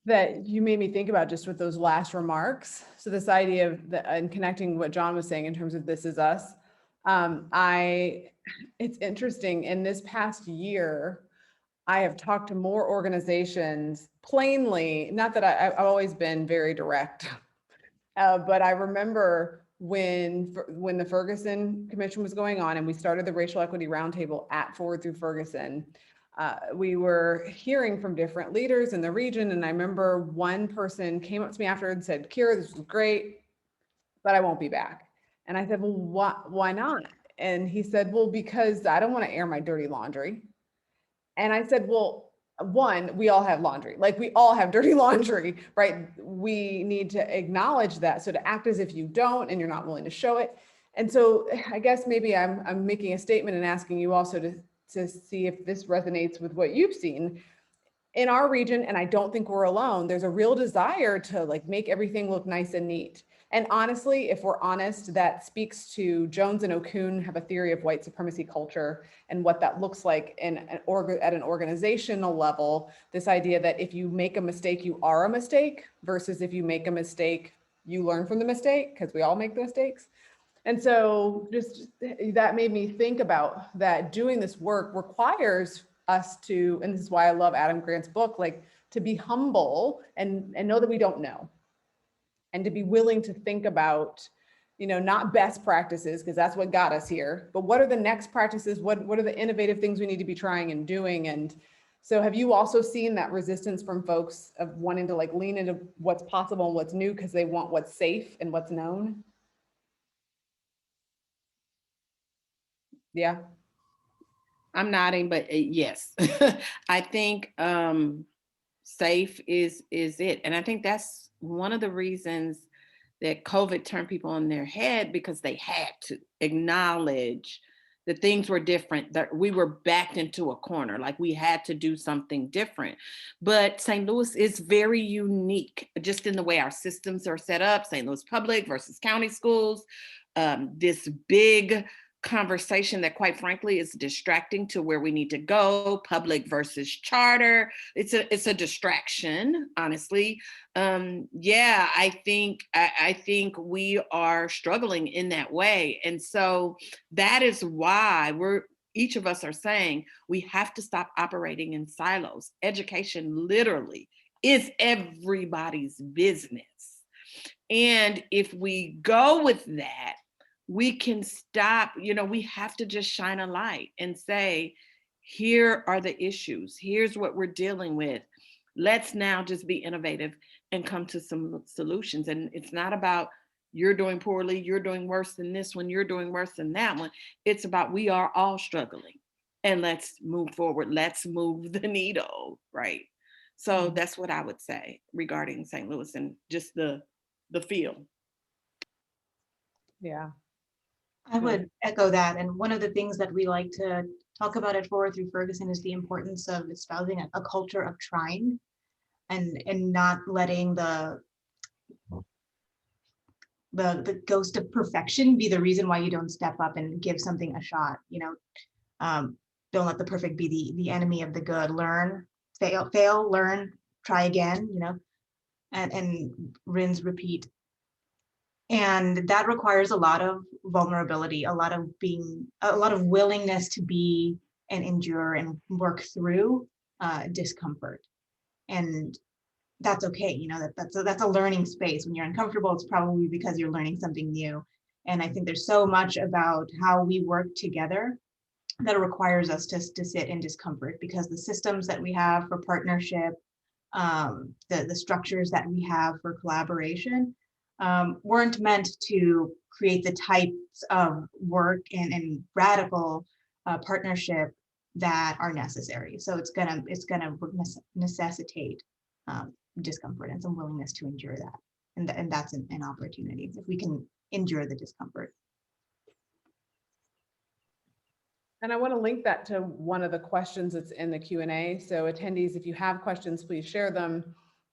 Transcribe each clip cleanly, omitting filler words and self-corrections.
that you made me think about just with those last remarks. So this idea of and connecting what John was saying in terms of this is us. It's interesting, in this past year, I have talked to more organizations plainly, not that I've always been very direct, but I remember when the Ferguson Commission was going on and we started the Racial Equity Roundtable at Forward Through Ferguson, we were hearing from different leaders in the region. And I remember one person came up to me after and said, Kira, this was great, but I won't be back. And I said, well, why not? And he said, well, because I don't want to air my dirty laundry. And I said, well, one, we all have laundry, like we all have dirty laundry, right? We need to acknowledge that. So to act as if you don't and you're not willing to show it. And so I guess maybe I'm making a statement and asking you also to see if this resonates with what you've seen in our region. And I don't think we're alone. There's a real desire to like make everything look nice and neat. And honestly, if we're honest, that speaks to Jones and Okun have a theory of white supremacy culture and what that looks like at an organizational level. This idea that if you make a mistake, you are a mistake, versus if you make a mistake, you learn from the mistake, because we all make mistakes. And so just that made me think about that doing this work requires us to, and this is why I love Adam Grant's book, like to be humble and know that we don't know. And to be willing to think about, not best practices, because that's what got us here, but what are the next practices? What are the innovative things we need to be trying and doing? And so have you also seen that resistance from folks of wanting to like lean into what's possible and what's new because they want what's safe and what's known? Yeah. I'm nodding, but yes, I think safe is it. And I think that's one of the reasons that COVID turned people on their head, because they had to acknowledge that things were different, that we were backed into a corner, like we had to do something different. But St. Louis is very unique just in the way our systems are set up, St. Louis public versus county schools, this big conversation that quite frankly is distracting to where we need to go, public versus charter. It's a distraction, honestly. Yeah, I think we are struggling in that way. And so that is why each of us are saying we have to stop operating in silos. Education literally is everybody's business. And if we go with that, we can stop, we have to just shine a light and say, here are the issues. Here's what we're dealing with. Let's now just be innovative and come to some solutions. And it's not about you're doing poorly, you're doing worse than this one, you're doing worse than that one. It's about we are all struggling and let's move forward. Let's move the needle, right? So that's what I would say regarding St. Louis and just the feel. Yeah. I would echo that. And one of the things that we like to talk about at Forward Through Ferguson is the importance of espousing a culture of trying and not letting the ghost of perfection be the reason why you don't step up and give something a shot. Don't let the perfect be the enemy of the good. Learn, fail, learn, try again, and rinse, repeat. And that requires a lot of vulnerability, a lot of willingness to be and endure and work through discomfort. And that's okay. That's a learning space. When you're uncomfortable, it's probably because you're learning something new. And I think there's so much about how we work together that requires us to sit in discomfort, because the systems that we have for partnership, the structures that we have for collaboration, weren't meant to create the types of work and radical partnership that are necessary. So it's gonna necessitate discomfort and some willingness to endure that, and that's an opportunity if we can endure the discomfort. And I want to link that to one of the questions that's in the Q&A. So attendees, if you have questions, please share them.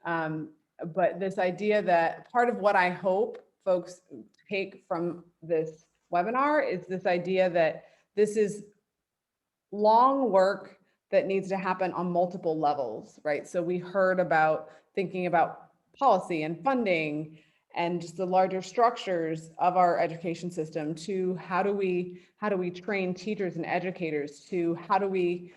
But this idea that part of what I hope folks take from this webinar is this idea that this is long work that needs to happen on multiple levels, right? So we heard about thinking about policy and funding and just the larger structures of our education system, to how do we train teachers and educators, to how do we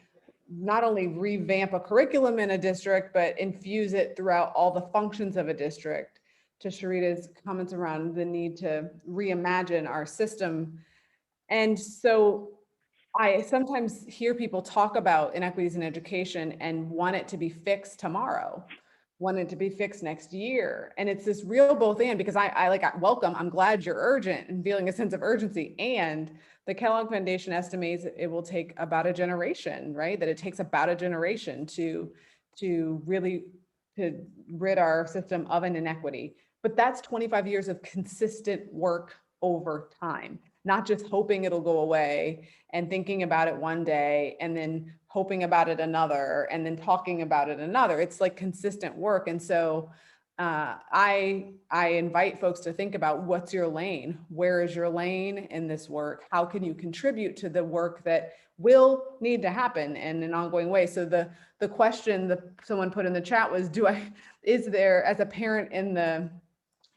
not only revamp a curriculum in a district, but infuse it throughout all the functions of a district, to Sherita's comments around the need to reimagine our system. And so I sometimes hear people talk about inequities in education and want it to be fixed tomorrow, want it to be fixed next year. And it's this real both and, because I welcome, I'm glad you're urgent and feeling a sense of urgency. And the Kellogg Foundation estimates it will take about a generation, right? That it takes about a generation to really to rid our system of an inequity. But that's 25 years of consistent work over time, not just hoping it'll go away and thinking about it one day and then hoping about it another and then talking about it another. It's like consistent work. And so I invite folks to think about, what's your lane? Where is your lane in this work? How can you contribute to the work that will need to happen in an ongoing way? So the question that someone put in the chat was, is there, as a parent in the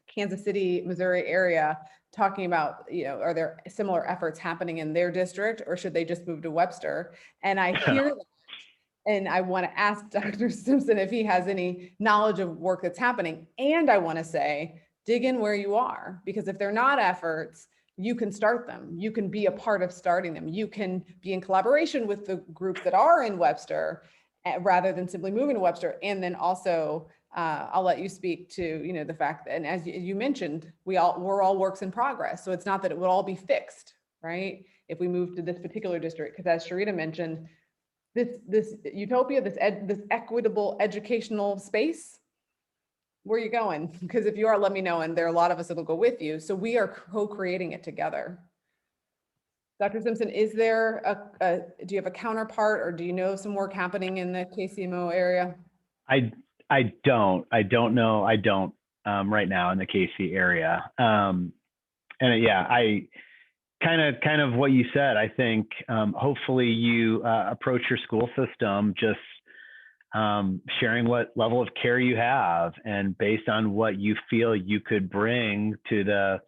Kansas City, Missouri area, talking about, are there similar efforts happening in their district, or should they just move to Webster? And I hear that, and I want to ask Dr. Simpson if he has any knowledge of work that's happening. And I want to say, dig in where you are, because if they're not efforts, you can start them. You can be a part of starting them. You can be in collaboration with the groups that are in Webster, rather than simply moving to Webster. And then also, I'll let you speak to, the fact that, and as you mentioned, we're all works in progress. So it's not that it would all be fixed, right? If we move to this particular district, because as Sherita mentioned, this utopia, this equitable educational space, where are you going? Because if you are, let me know. And there are a lot of us that will go with you. So we are co-creating it together. Dr. Simpson, is there do you have a counterpart, or do you know some work happening in the KCMO area? I don't know. I don't right now in the KC area. And yeah, I kind of what you said. I think hopefully you approach your school system just sharing what level of care you have, and based on what you feel you could bring to the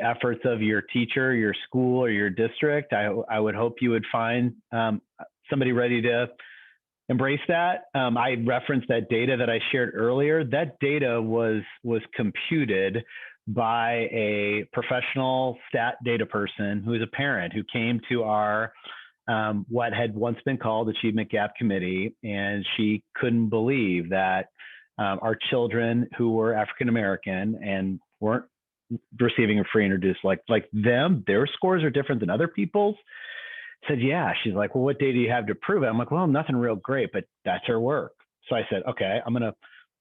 efforts of your teacher, your school, or your district. I would hope you would find somebody ready to embrace that. I referenced that data that I shared earlier. That data was computed by a professional stat data person who is a parent, who came to our what had once been called Achievement Gap Committee, and she couldn't believe that our children who were African American and weren't receiving a free and reduced like them, their scores are different than other people's. Said, yeah. She's like, well, what data do you have to prove it? I'm like, well, nothing real great, but that's her work. So I said, okay, I'm going to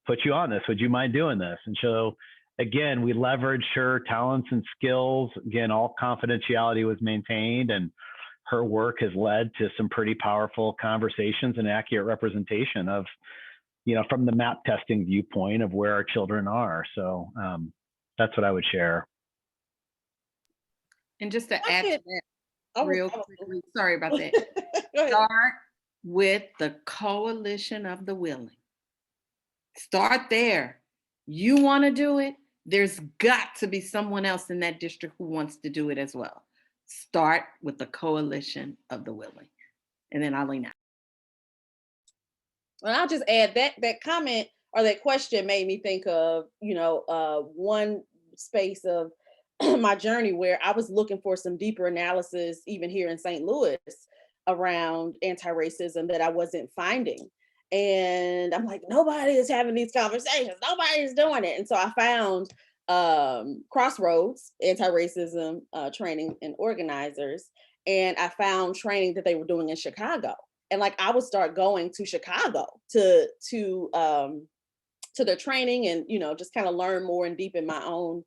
put you on this. Would you mind doing this? And so again, we leveraged her talents and skills. Again, all confidentiality was maintained, and her work has led to some pretty powerful conversations and accurate representation of, from the map testing viewpoint of where our children are. So that's what I would share. And just to add to that, real quickly, sorry about that. Go ahead. Start with the coalition of the willing. Start there. You want to do it, there's got to be someone else in that district who wants to do it as well. Start with the coalition of the willing. And then I'll lean out. And I'll just add that comment or that question made me think of, one space of my journey where I was looking for some deeper analysis, even here in St. Louis, around anti-racism that I wasn't finding. And I'm like, nobody is having these conversations. Nobody is doing it. And so I found Crossroads anti-racism training and organizers. And I found training that they were doing in Chicago. And like, I would start going to Chicago to their training and, just kind of learn more and deepen my own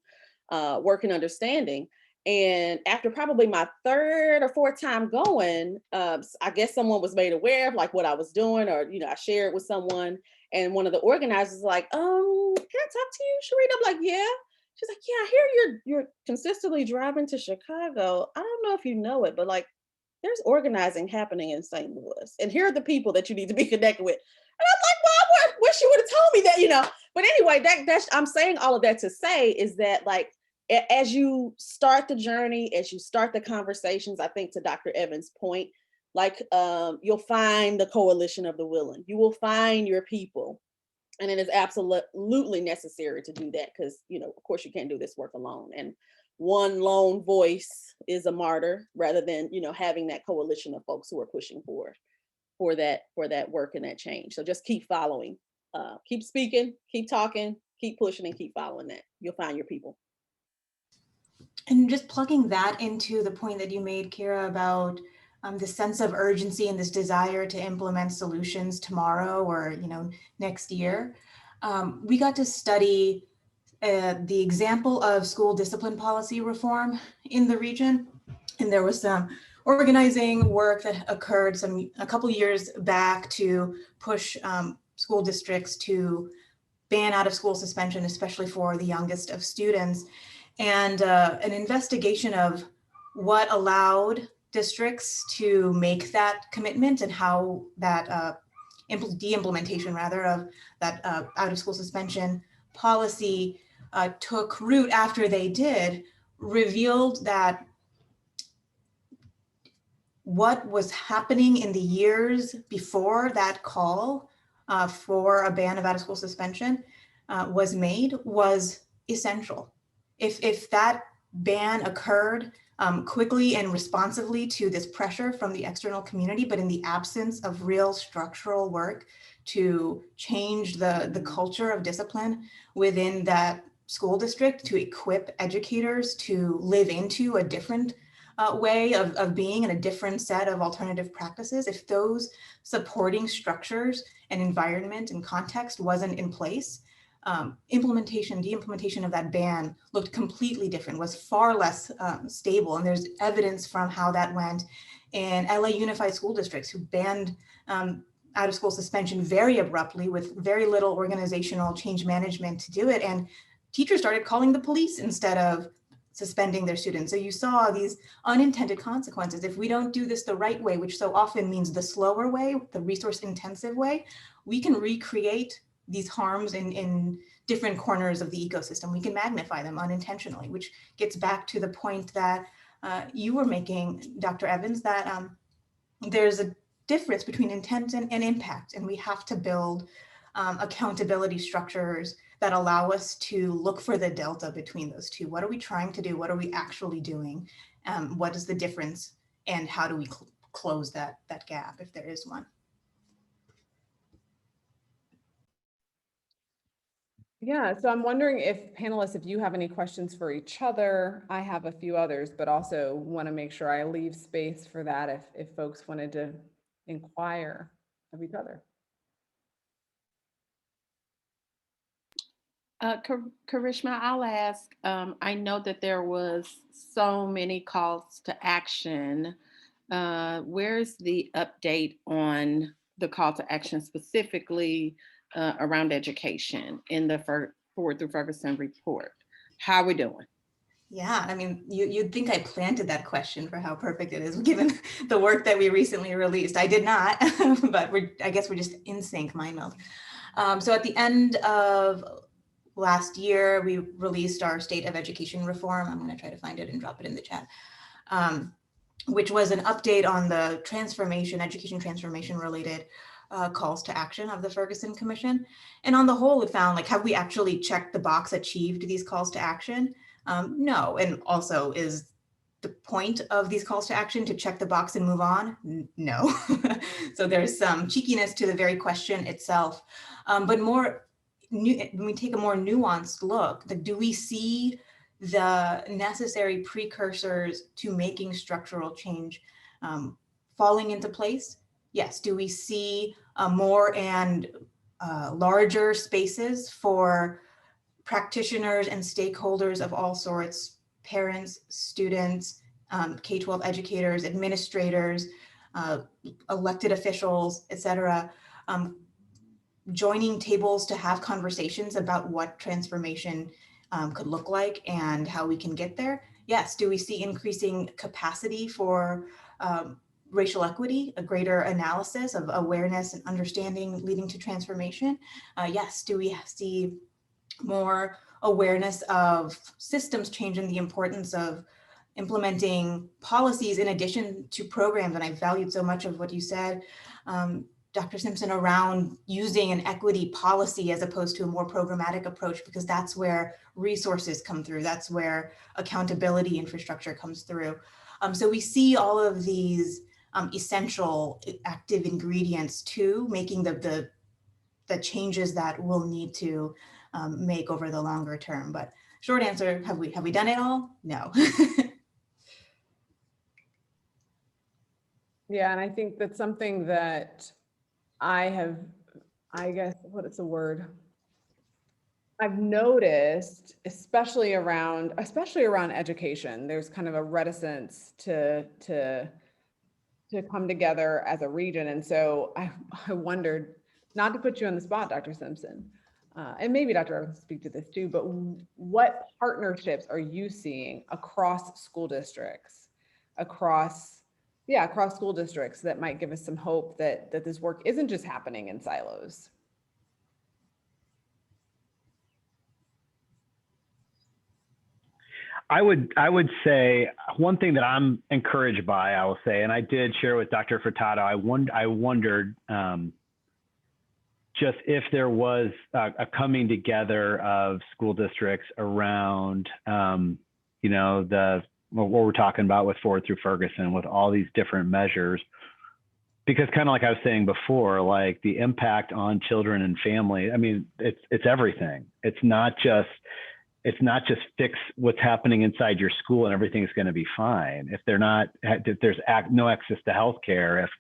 work and understanding. And after probably my third or fourth time going, I guess someone was made aware of like what I was doing, or, I shared with someone, and one of the organizers was like, can I talk to you, Sherita? I'm like, yeah. She's like, yeah, I hear you're consistently driving to Chicago. I don't know if you know it, but like, there's organizing happening in St. Louis, and here are the people that you need to be connected with. And I'm like, well, I wish you would have told me that, you know. But anyway, that's I'm saying all of that to say is that, like, as you start the journey, as you start the conversations, I think to Dr. Evans' point, like, you'll find the coalition of the willing. You will find your people. And it is absolutely necessary to do that because, you know, of course, you can't do this work alone. And one lone voice is a martyr rather than, you know, having that coalition of folks who are pushing for that work and that change. So just keep following, keep speaking, keep talking, keep pushing, and keep following that. You'll find your people. And just plugging that into the point that you made, Kira, about the sense of urgency and this desire to implement solutions tomorrow or, you know, next year. We got to study the example of school discipline policy reform in the region. And there was some organizing work that occurred a couple years back to push school districts to ban out of school suspension, especially for the youngest of students. And an investigation of what allowed districts to make that commitment and how that de-implementation rather of that out of school suspension policy took root after they did, revealed that what was happening in the years before that call for a ban of out of school suspension was made was essential. If that ban occurred quickly and responsively to this pressure from the external community, but in the absence of real structural work to change the culture of discipline within that school district, to equip educators to live into a different way of being and a different set of alternative practices, if those supporting structures and environment and context wasn't in place, de-implementation of that ban looked completely different, was far less stable. And there's evidence from how that went in LA Unified School Districts, who banned out of school suspension very abruptly with very little organizational change management to do it. And teachers started calling the police instead of suspending their students. So you saw these unintended consequences. If we don't do this the right way, which so often means the slower way, the resource intensive way, we can recreate these harms in different corners of the ecosystem. We can magnify them unintentionally, which gets back to the point that you were making, Dr. Evans, that there's a difference between intent and impact, and we have to build accountability structures that allow us to look for the delta between those two. What are we trying to do? What are we actually doing? What is the difference? And how do we close that gap if there is one? Yeah, so I'm wondering if panelists, if you have any questions for each other. I have a few others, but also want to make sure I leave space for that if folks wanted to inquire of each other. Karishma, I'll ask, I know that there was so many calls to action. Where's the update on the call to action specifically around education in the Forward Through Ferguson report? How are we doing? Yeah, I mean, you'd think I planted that question for how perfect it is, given the work that we recently released. I did not, but I guess we're just in sync, mind meld. So at the end of last year, we released our State of Education Reform. I'm going to try to find it and drop it in the chat, which was an update on the education transformation related calls to action of the Ferguson Commission. And on the whole, it found, like, have we actually checked the box, achieved these calls to action? No. And also, is the point of these calls to action to check the box and move on? No. So there's some cheekiness to the very question itself. But when we take a more nuanced look, do we see the necessary precursors to making structural change falling into place? Yes. Do we see more and larger spaces for practitioners and stakeholders of all sorts, parents, students, K-12 educators, administrators, elected officials, et cetera, joining tables to have conversations about what transformation could look like and how we can get there? Yes. Do we see increasing capacity for racial equity, a greater analysis of awareness and understanding leading to transformation? Yes. Do we see more awareness of systems change and the importance of implementing policies in addition to programs? And I valued so much of what you said, Dr. Simpson, around using an equity policy as opposed to a more programmatic approach, because that's where resources come through. That's where accountability infrastructure comes through. So we see all of these essential active ingredients to making the changes that we'll need to make over the longer term. But short answer, have we done it all? No. Yeah, and I think that's something that I guess, what is the word? I've noticed, especially around education, there's kind of a reticence to come together as a region. And so I wondered, not to put you on the spot, Dr. Simpson, and maybe Dr. Evans will speak to this too, but what partnerships are you seeing across school districts, across school districts that might give us some hope that this work isn't just happening in silos? I would say one thing that I'm encouraged by, I will say, and I did share with Dr. Furtado, I wondered just if there was a coming together of school districts around, you know, what we're talking about with Forward Through Ferguson, with all these different measures, because kind of like I was saying before, like the impact on children and family, I mean, it's everything. It's not just fix what's happening inside your school and everything's going to be fine. If there's no access to healthcare, if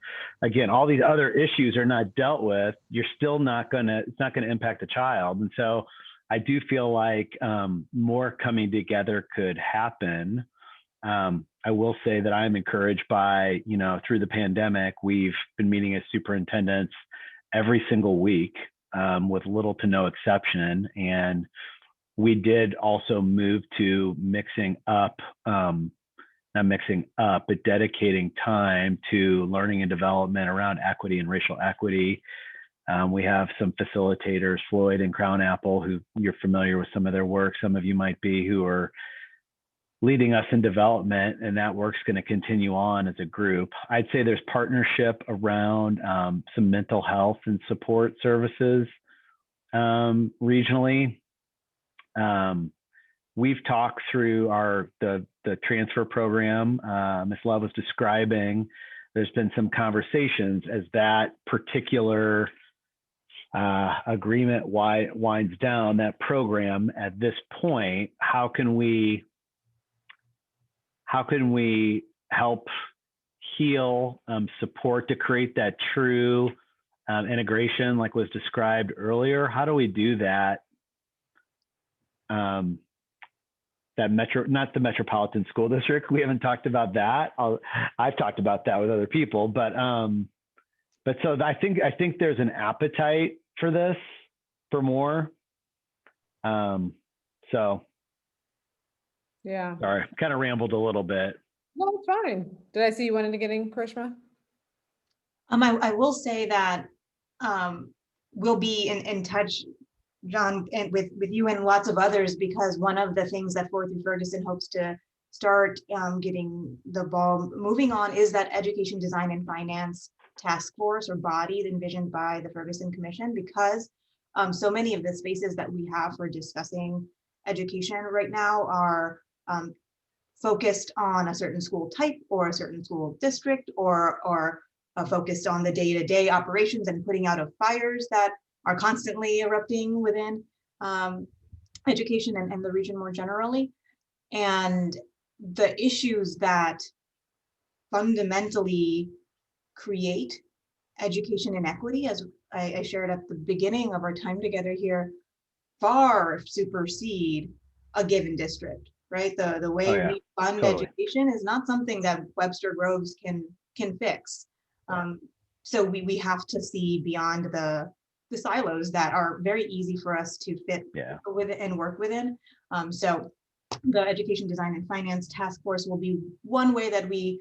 again, all these other issues are not dealt with, it's not going to impact the child. And so I do feel like more coming together could happen. I will say that I'm encouraged by, you know, through the pandemic, we've been meeting as superintendents every single week with little to no exception. And we did also move to but dedicating time to learning and development around equity and racial equity. We have some facilitators, Floyd and Crown Apple, who you're familiar with some of their work. Some of you might be, who are leading us in development, and that work's going to continue on as a group. I'd say there's partnership around some mental health and support services regionally. We've talked through the transfer program. Ms. Love was describing, there's been some conversations as that particular agreement winds down, that program at this point. How can we help heal, support to create that true integration like was described earlier? How do we do that? Not the metropolitan school district. We haven't talked about that. I've talked about that with other people, but so I think there's an appetite for this, for more. So Yeah. sorry, kind of rambled a little bit. No, it's fine. Did I see you wanted to get in, Karishma? I will say that we'll be in touch, John, and with you and lots of others, because one of the things that Forward Through Ferguson hopes to start getting the ball moving on is that Education Design and Finance Task Force, or body envisioned by the Ferguson Commission, because so many of the spaces that we have for discussing education right now are focused on a certain school type or a certain school district, or focused on the day-to-day operations and putting out of fires that are constantly erupting within education and the region more generally. And the issues that fundamentally create education inequity, as I shared at the beginning of our time together here, far supersede a given district, right? The way we fund education is not something that Webster Groves can fix. So we have to see beyond the silos that are very easy for us to fit with and work within. So the Education Design and Finance Task Force will be one way that we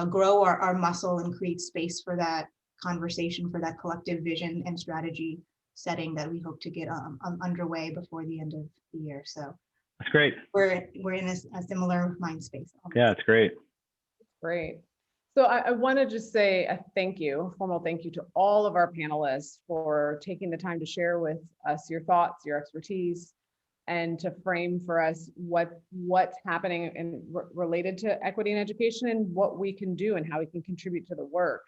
grow our muscle and create space for that conversation, for that collective vision and strategy setting that we hope to get underway before the end of the year. So That's great. we're in a similar mind space. Yeah, it's great. Great. So I want to just say a thank you, a formal thank you to all of our panelists for taking the time to share with us your thoughts, your expertise, and to frame for us what's happening and related to equity in education and what we can do and how we can contribute to the work.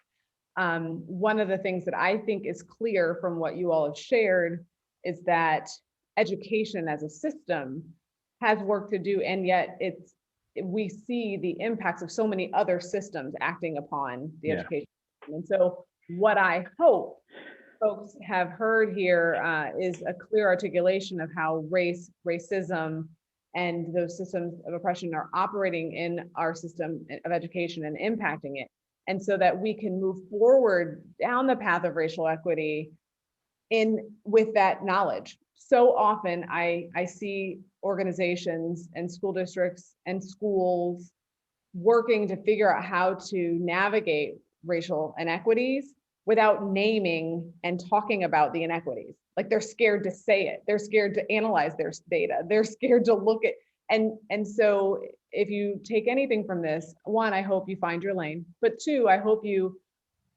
One of the things that I think is clear from what you all have shared is that education as a system has work to do, and yet we see the impacts of so many other systems acting upon the education system. And so what I hope folks have heard here is a clear articulation of how racism, and those systems of oppression are operating in our system of education and impacting it. And so that we can move forward down the path of racial equity with that knowledge. So often I see organizations and school districts and schools working to figure out how to navigate racial inequities without naming and talking about the inequities. Like they're scared to say it. They're scared to analyze their data. They're scared to look at, and so if you take anything from this, one, I hope you find your lane, but two, I hope you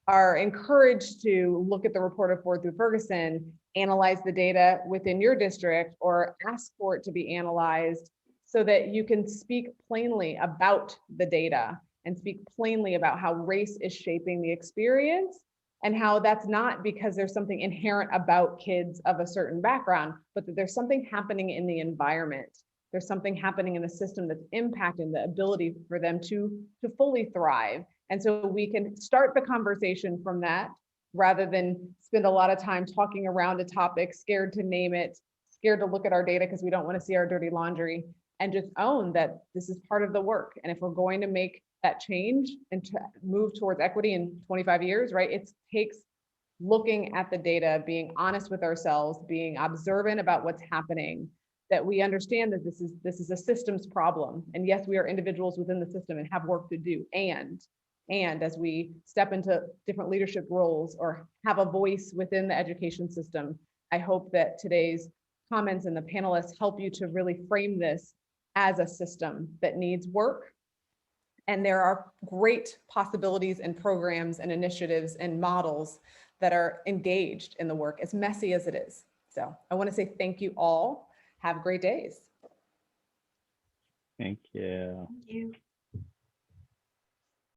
are encouraged to look at the report of Ford through Ferguson, analyze the data within your district, or ask for it to be analyzed so that you can speak plainly about the data and speak plainly about how race is shaping the experience, and how that's not because there's something inherent about kids of a certain background, but that there's something happening in the environment. There's something happening in the system that's impacting the ability for them to fully thrive. And so we can start the conversation from that rather than spend a lot of time talking around a topic, scared to name it, scared to look at our data because we don't want to see our dirty laundry, and just own that this is part of the work. And if we're going to make that change and to move towards equity in 25 years, right, it takes looking at the data, being honest with ourselves, being observant about what's happening, that we understand that this is a systems problem. And yes, we are individuals within the system and have work to do. And as we step into different leadership roles or have a voice within the education system, I hope that today's comments and the panelists help you to really frame this as a system that needs work. And there are great possibilities and programs and initiatives and models that are engaged in the work, as messy as it is. So I want to say thank you all. Have great days. Thank you. Thank you.